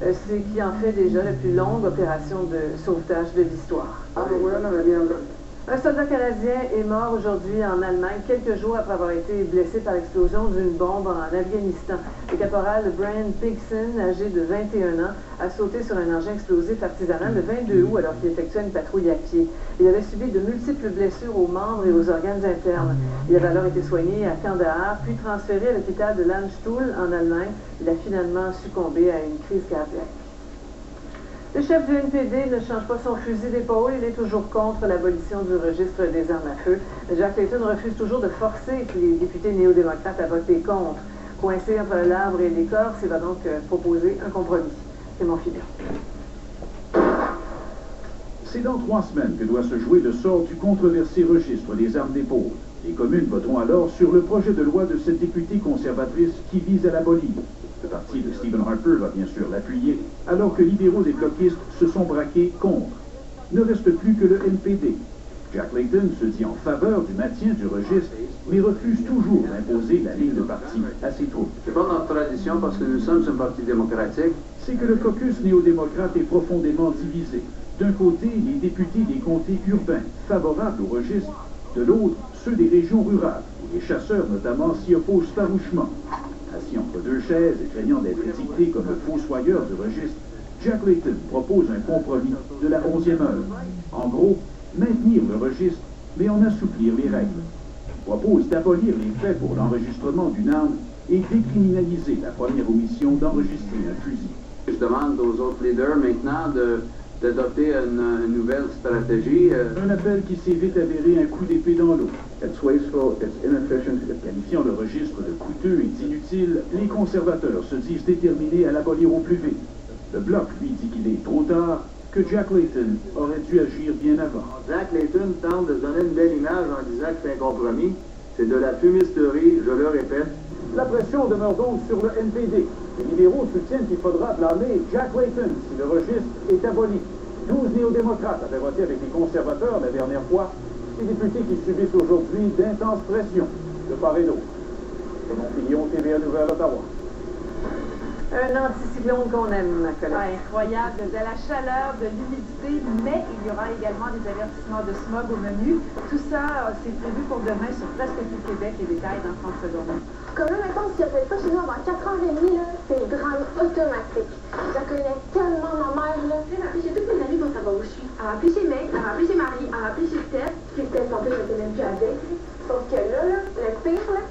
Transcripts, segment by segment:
ce qui en fait déjà la plus longue opération de sauvetage de l'histoire. Un soldat canadien est mort aujourd'hui en Allemagne, quelques jours après avoir été blessé par l'explosion d'une bombe en Afghanistan. Le caporal Brian Pigson, âgé de 21 ans, a sauté sur un engin explosif artisanal le 22 août alors qu'il effectuait une patrouille à pied. Il avait subi de multiples blessures aux membres et aux organes internes. Il avait alors été soigné à Kandahar, puis transféré à l'hôpital de Landstuhl en Allemagne. Il a finalement succombé à une crise cardiaque. Le chef du NPD ne change pas son fusil d'épaule. Il est toujours contre l'abolition du registre des armes à feu. Jack Layton refuse toujours de forcer les députés néo-démocrates à voter contre. Coincé entre l'arbre et l'écorce, il va donc proposer un compromis. C'est mon fidèle. C'est dans 3 semaines que doit se jouer le sort du controversé registre des armes d'épaule. Les communes voteront alors sur le projet de loi de cette députée conservatrice qui vise à l'abolir. Le parti de Stephen Harper va bien sûr l'appuyer, alors que libéraux et bloquistes se sont braqués contre. Ne reste plus que le NPD. Jack Layton se dit en faveur du maintien du registre, mais refuse toujours d'imposer la ligne de parti à ses troupes. C'est pas notre tradition parce que nous sommes un parti démocratique. C'est que le caucus néo-démocrate est profondément divisé. D'un côté, les députés des comtés urbains, favorables au registre. De l'autre, ceux des régions rurales, où les chasseurs notamment s'y opposent farouchement. Assis entre deux chaises et craignant d'être étiqueté comme le fossoyeur du registre, Jack Layton propose un compromis de la 11e heure. En gros, maintenir le registre, mais en assouplir les règles. Il propose d'abolir les faits pour l'enregistrement d'une arme et décriminaliser la première omission d'enregistrer un fusil. Je demande aux autres leaders maintenant d'adopter une nouvelle stratégie. Un appel qui s'est vite avéré un coup d'épée dans l'eau. Qualifiant le registre de coûteux et d'inutile, les conservateurs se disent déterminés à l'abolir au plus vite. Le Bloc, lui, dit qu'il est trop tard, que Jack Layton aurait dû agir bien avant. Jack Layton tente de donner une belle image en disant que c'est un compromis. C'est de la fumisterie, je le répète. La pression demeure donc sur le NPD. Les libéraux soutiennent qu'il faudra blâmer Jack Layton si le registre est aboli. 12 néo-démocrates avaient voté avec les conservateurs la dernière fois. Les députés qui subissent aujourd'hui d'intenses pressions de part et d'autre. Raymond Fillon, TVA Nouvelle, Ottawa. Un anticyclone qu'on aime, ma collègue. Incroyable, de la chaleur, de l'humidité, mais il y aura également des avertissements de smog au menu. Tout ça, c'est prévu pour demain sur presque tout le Québec. Les détails dans 30 secondes. Comme là, mettons, si je ne pas chez nous avant 4h30, c'est le drame automatique. Je la connais tellement, ma mère, là. Elle m'a appelé chez toutes mes amies pour savoir où je suis. Elle m'a appelé chez Meg, elle m'a appelé chez Marie, elle m'a appelé chez Steph. Puis Steph, en plus, je n'étais même plus avec. Sauf que là, le pire, là,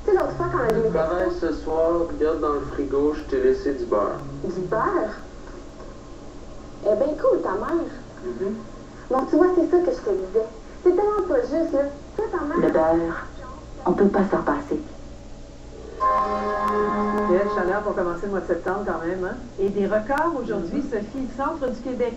tu sais, l'autre fois, quand on a mis mes textos... Ce soir, regarde dans le frigo, je t'ai laissé du beurre. Du beurre? Eh bien, cool, ta mère. Bon, tu vois, c'est ça que je te disais. C'est tellement pas juste, là. Toi, ta mère... Le beurre, on peut pas s'en passer. Quelle chaleur pour commencer le mois de septembre quand même, hein? Et des records aujourd'hui, Sophie, centre du Québec,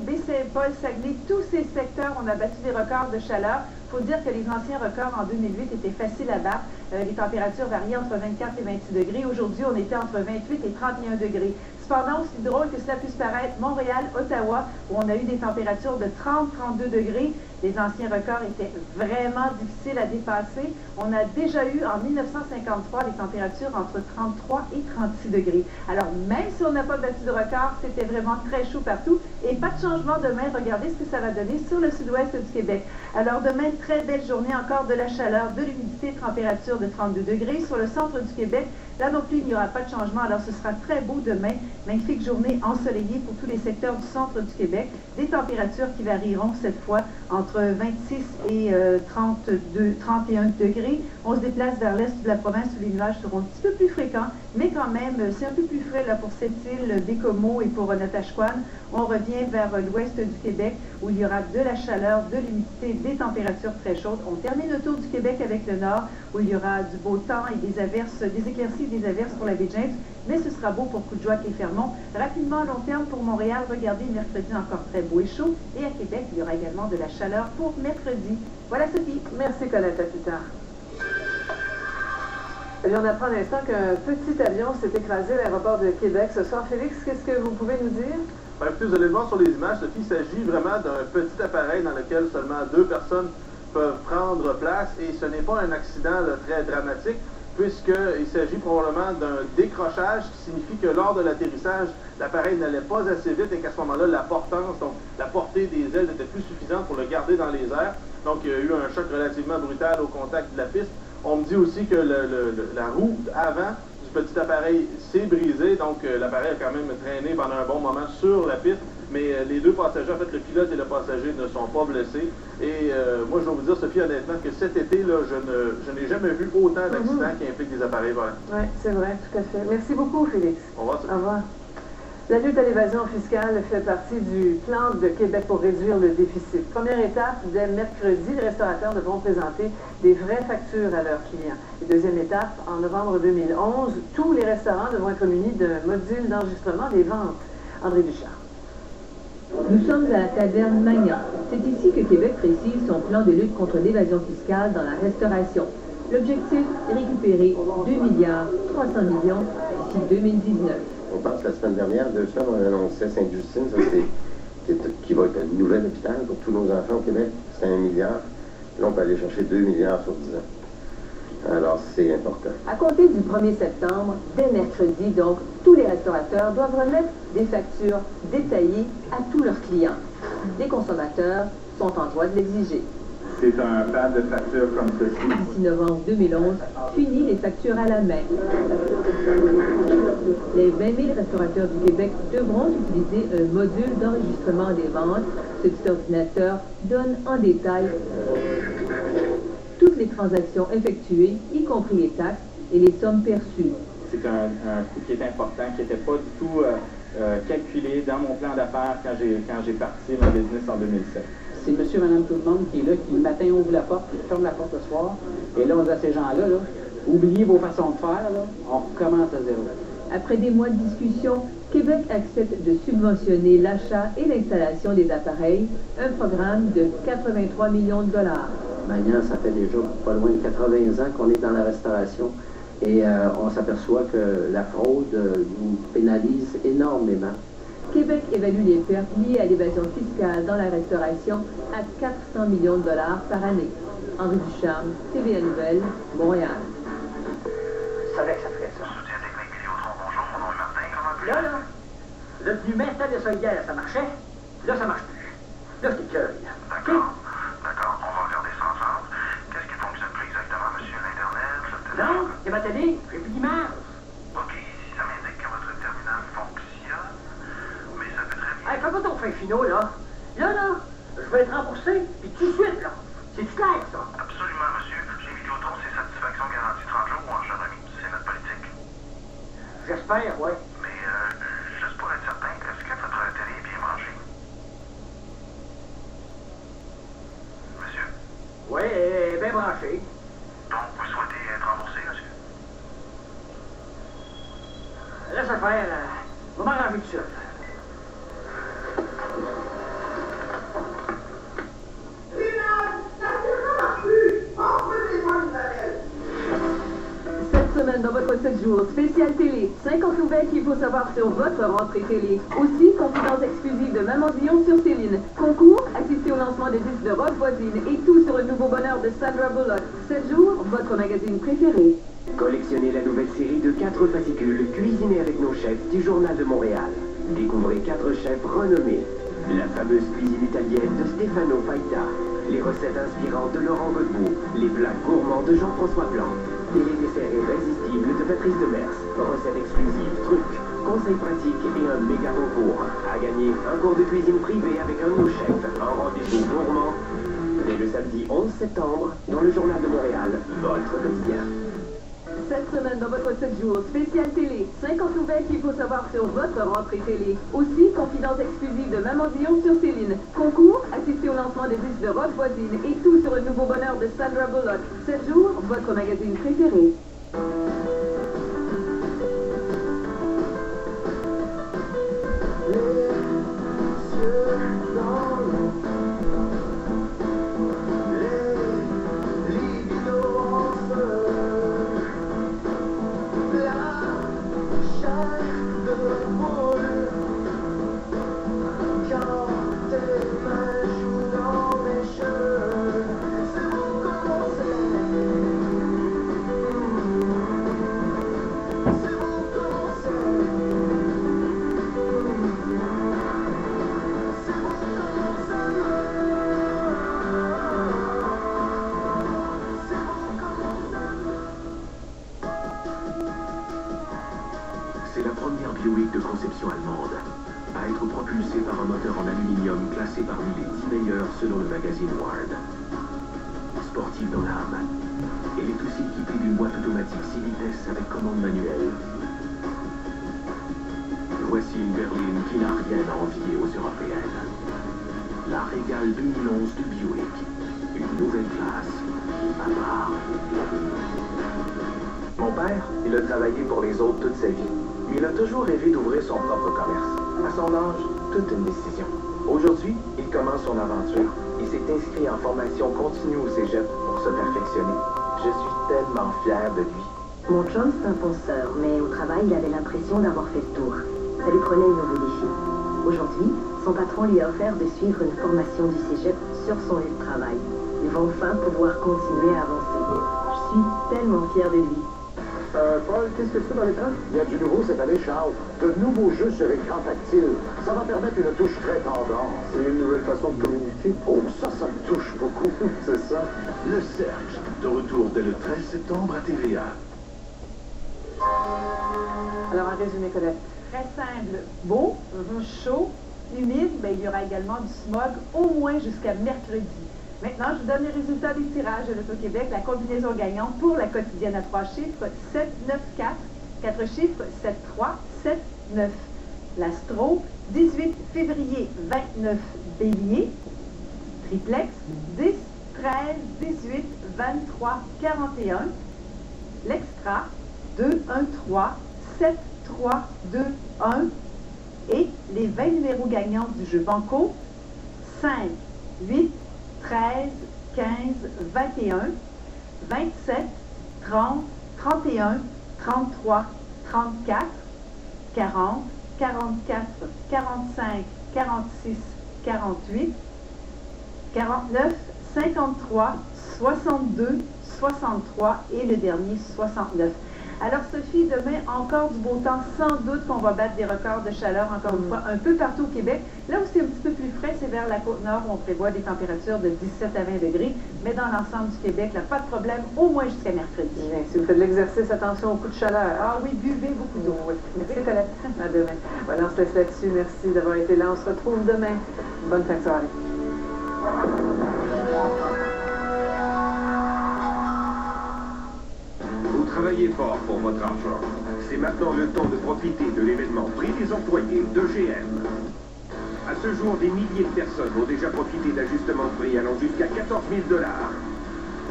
Baie-Saint-Paul, Saguenay, tous ces secteurs, on a battu des records de chaleur. Il faut dire que les anciens records en 2008 étaient faciles à battre. Les températures variaient entre 24 et 26 degrés. Aujourd'hui, on était entre 28 et 31 degrés. Cependant, aussi drôle que cela puisse paraître, Montréal, Ottawa, où on a eu des températures de 30-32 degrés, les anciens records étaient vraiment difficiles à dépasser. On a déjà eu en 1953 des températures entre 33 et 36 degrés. Alors, même si on n'a pas battu de record, c'était vraiment très chaud partout. Et pas de changement demain. Regardez ce que ça va donner sur le sud-ouest du Québec. Alors, demain, très belle journée, encore de la chaleur, de l'humidité, température de 32 degrés. Sur le centre du Québec, là non plus, il n'y aura pas de changement. Alors, ce sera très beau demain. Magnifique journée ensoleillée pour tous les secteurs du centre du Québec. Des températures qui varieront cette fois entre 26 et 31 degrés. On se déplace vers l'est de la province où les nuages seront un petit peu plus fréquents, mais quand même, c'est un peu plus frais là, pour Sept-Îles, Bécomo et pour Natashquan. On revient vers l'ouest du Québec où il y aura de la chaleur, de l'humidité, des températures très chaudes. On termine le tour du Québec avec le nord où il y aura du beau temps et des averses, des éclaircies et des averses pour la baie James, mais ce sera beau pour Coudjoac et Fermont. Rapidement, à long terme, pour Montréal, regardez, mercredi encore très beau et chaud. Et à Québec, il y aura également de la chaleur pour mercredi. Voilà, Sophie. Merci, Colette. À plus tard. Et on apprend à l'instant qu'un petit avion s'est écrasé à l'aéroport de Québec ce soir. Félix, qu'est-ce que vous pouvez nous dire? Écoutez, vous allez le voir sur les images, Sophie, il s'agit vraiment d'un petit appareil dans lequel seulement 2 personnes peuvent prendre place et ce n'est pas un accident là, très dramatique. Il puisqu'il s'agit probablement d'un décrochage qui signifie que lors de l'atterrissage, l'appareil n'allait pas assez vite et qu'à ce moment-là, la portance, donc la portée des ailes n'était plus suffisante pour le garder dans les airs. Donc il y a eu un choc relativement brutal au contact de la piste. On me dit aussi que la roue avant du petit appareil s'est brisée, donc l'appareil a quand même traîné pendant un bon moment sur la piste, mais les deux passagers, en fait le pilote et le passager ne sont pas blessés. Et moi je dois vous dire, Sophie, honnêtement, que cet été, là, je n'ai jamais vu autant d'accidents qui impliquent des appareils volants. Oui, c'est vrai, tout à fait. Merci beaucoup, Félix. Au revoir. Au revoir. La lutte à l'évasion fiscale fait partie du plan de Québec pour réduire le déficit. Première étape, dès mercredi, les restaurateurs devront présenter des vraies factures à leurs clients. Et deuxième étape, en novembre 2011, tous les restaurants devront être munis d'un module d'enregistrement des ventes. André Ducharme. Nous sommes à la taverne Magnan. C'est ici que Québec précise son plan de lutte contre l'évasion fiscale dans la restauration. L'objectif, récupérer 2 milliards 300 millions d'ici 2019. On pense que la semaine dernière, 2 semaines, on annonçait Sainte-Justine, qui va être un nouvel hôpital pour tous nos enfants au Québec. C'est 1 milliard. Là, on peut aller chercher 2 milliards sur 10 ans. Alors, c'est important. À compter du 1er septembre, dès mercredi, donc, tous les restaurateurs doivent remettre des factures détaillées à tous leurs clients. Les consommateurs sont en droit de l'exiger. C'est un plan de facture comme ceci. D'ici novembre 2011, fini les factures à la main. Les 20 000 restaurateurs du Québec devront utiliser un module d'enregistrement des ventes. Ce petit ordinateur donne en détail toutes les transactions effectuées, y compris les taxes et les sommes perçues. C'est un coût qui est important, qui n'était pas du tout calculé dans mon plan d'affaires quand j'ai parti ma business en 2007. C'est monsieur, madame, tout le monde qui est là, qui le matin ouvre la porte, ferme la porte le soir. Et là, on dit à ces gens-là, là, oubliez vos façons de faire, là, on recommence à zéro. Après des mois de discussion, Québec accepte de subventionner l'achat et l'installation des appareils, un programme de 83 millions de dollars. Magnan, ça fait déjà pas loin de 80 ans qu'on est dans la restauration et on s'aperçoit que la fraude nous pénalise énormément. Québec évalue les pertes liées à l'évasion fiscale dans la restauration à 400 millions de dollars par année. André Ducharme, TVA Nouvelles, Montréal. Je savais que ça ferait ça. Soutien technique Vidéotron, bonjour, mon nom est Martin, comment puis-je? Là, le plumet, c'était de ça hier, ça marchait. Là, ça marche plus. Là, c'est cœur. D'accord, d'accord, on va regarder ça ensemble. Qu'est-ce qui fonctionne plus exactement, monsieur? L'Internet, le téléphone? Non, c'est ma télé, j'ai plus d'image. OK, si ça m'indique que votre terminal fonctionne, mais ça fait très bien. Hey, fais pas ton fin finaux, là. Là, je vais être remboursé, puis tout de suite, là. C'est-tu clair, ça? Absolument, monsieur. Chez Vidéotron, c'est satisfaction garantie 30 jours ou en jeune ami. C'est notre politique. J'espère, ouais. Mais, juste pour être certain, est-ce que votre télé est bien branchée? Monsieur? Oui, elle est bien branchée. Donc, vous souhaitez être remboursé, monsieur? Laisse faire, on va m'arranger tout seul. Cette semaine, dans votre 7 jours, spécial télé, 50 nouvelles qu'il faut savoir sur votre rentrée télé. Aussi, confidence exclusive de Maman Dion sur Céline. Concours, assister au lancement des disques de rock voisine et tout sur le nouveau bonheur de Sandra Bullock. 7 jours, votre magazine préféré. Collectionnez la nouvelle série de 4 fascicules cuisinés avec nos chefs du Journal de Montréal. Découvrez 4 chefs renommés. La fameuse cuisine italienne de Stefano Faita. Les recettes inspirantes de Laurent Godbout. Les plats gourmands de Jean-François Plante. Et les desserts irrésistibles de Patrice Demers. Recettes exclusives, trucs, conseils pratiques et un méga concours. À gagner un cours de cuisine privé avec un de nos chefs. Un rendez-vous gourmand. Dès le samedi 11 septembre, dans le Journal de Montréal, votre quotidien. Cette semaine, dans votre 7 jours, spécial télé, 50 nouvelles qu'il faut savoir sur votre rentrée télé. Aussi, confidence exclusive de Maman Dion sur Céline. Concours, assister au lancement des disques de rock voisine et tout sur le nouveau bonheur de Sandra Bullock. 7 jours, votre magazine préféré. de conception allemande, à être propulsée par un moteur en aluminium classé parmi les 10 meilleurs selon le magazine Wired. Sportive dans l'âme, elle est aussi équipée d'une boîte automatique 6 vitesses avec commande manuelle. Voici une berline qui n'a rien à envier aux européennes. La Régale 2011 de Buick. Une nouvelle classe à part. Mon père, il a travaillé pour les autres toute sa vie. Mais il a toujours rêvé d'ouvrir son propre commerce. À son âge, toute une décision. Aujourd'hui, il commence son aventure. Il s'est inscrit en formation continue au cégep pour se perfectionner. Je suis tellement fier de lui. Mon chum, c'est un fonceur, mais au travail, il avait l'impression d'avoir fait le tour. Ça lui prenait un nouveau défi. Aujourd'hui, son patron lui a offert de suivre une formation du cégep sur son lieu de travail. Il va enfin pouvoir continuer à avancer. Je suis tellement fière de lui. Paul, qu'est-ce que tu fais dans l'écran? Il y a du nouveau cette année, Charles. De nouveaux jeux sur écran tactile. Ça va permettre une touche très tendance. C'est une nouvelle façon de communiquer. Oh, ça me touche beaucoup. C'est ça. Le Cercle, de retour dès le 13 septembre à TVA. Alors, en résumé, Colette. Très simple. Beau, chaud, humide, ben, il y aura également du smog au moins jusqu'à mercredi. Maintenant, je vous donne les résultats des tirages de l'Auto-Québec. La combinaison gagnante pour la quotidienne à 3 chiffres, 7, 9, 4. 4 chiffres, 7, 3, 7, 9. L'Astro, 18 février, 29 bélier. Triplex, 10, 13, 18, 23, 41. L'Extra, 2, 1, 3, 7, 3, 2, 1. Et les 20 numéros gagnants du jeu Banco, 5, 8, 13, 15, 21, 27, 30, 31, 33, 34, 40, 44, 45, 46, 48, 49, 53, 62, 63 et le dernier 69. Alors Sophie, demain, encore du beau temps, sans doute qu'on va battre des records de chaleur, encore une fois, un peu partout au Québec. Là où c'est un petit peu plus frais, c'est vers la Côte-Nord, où on prévoit des températures de 17 à 20 degrés. Mais dans l'ensemble du Québec, là, pas de problème, au moins jusqu'à mercredi. Bien, si vous faites de l'exercice, attention au coup de chaleur. Ah oui, buvez beaucoup d'eau. Oui. Merci Colette. À demain. Voilà, on se laisse là-dessus. Merci d'avoir été là. On se retrouve demain. Bonne fin de soirée. Travaillez fort pour votre argent. C'est maintenant le temps de profiter de l'événement Prix des employés de GM. À ce jour, des milliers de personnes ont déjà profité d'ajustements de prix allant jusqu'à 14 000 $.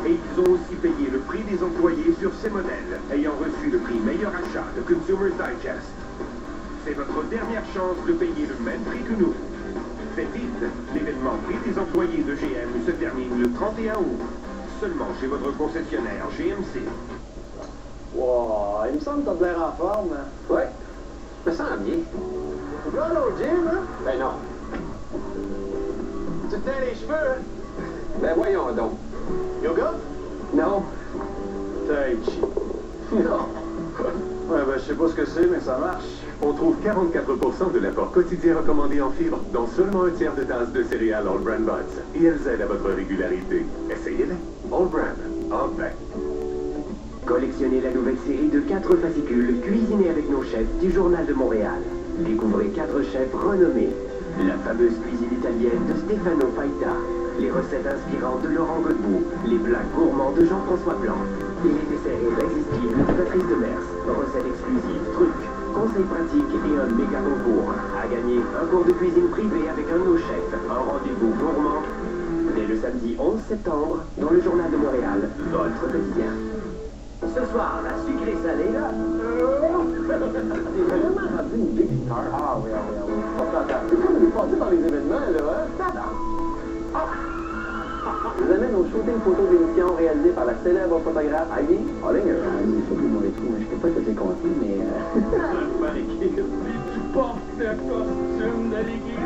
Et ils ont aussi payé le prix des employés sur ces modèles, ayant reçu le prix meilleur achat de Consumer's Digest. C'est votre dernière chance de payer le même prix que nous. Faites vite, l'événement Prix des employés de GM se termine le 31 août. Seulement chez votre concessionnaire GMC. Wow, il me semble que t'as de l'air en forme. Hein? Ouais, je me sens bien. Tu vas aller au gym, hein? Ben non. Tu te teins les cheveux, hein? Ben voyons donc. Yoga? Non. Tai Chi. Non. Ouais, ben je sais pas ce que c'est, mais ça marche. On trouve 44% de l'apport quotidien recommandé en fibres, dont seulement un tiers de tasse de céréales All Brand Buds. Et elles aident à votre régularité. Essayez-les. All Brand. Enfin. Collectionnez la nouvelle série de 4 fascicules cuisinés avec nos chefs du Journal de Montréal. Découvrez 4 chefs renommés. La fameuse cuisine italienne de Stefano Faita. Les recettes inspirantes de Laurent Godbout. Les plats gourmands de Jean-François Blanc. Et les desserts irrésistibles de Patrice Demers. Recettes exclusives, trucs, conseils pratiques et un méga concours. À gagner un cours de cuisine privé avec un de nos chefs. Un rendez-vous gourmand. Dès le samedi 11 septembre, dans le Journal de Montréal, votre quotidien. Ce soir, la sucrée salée, là. C'est vraiment rendu une big star. Ah oui. C'est comme il est passé dans les événements, là, hein? Je vous amène au shooting photo d'émission réalisé par la célèbre photographe Ivy Hollinger. C'est pas plus mauvais trou, mais je peux pas te les compter, mais... Tu portes le costume de l'équipe.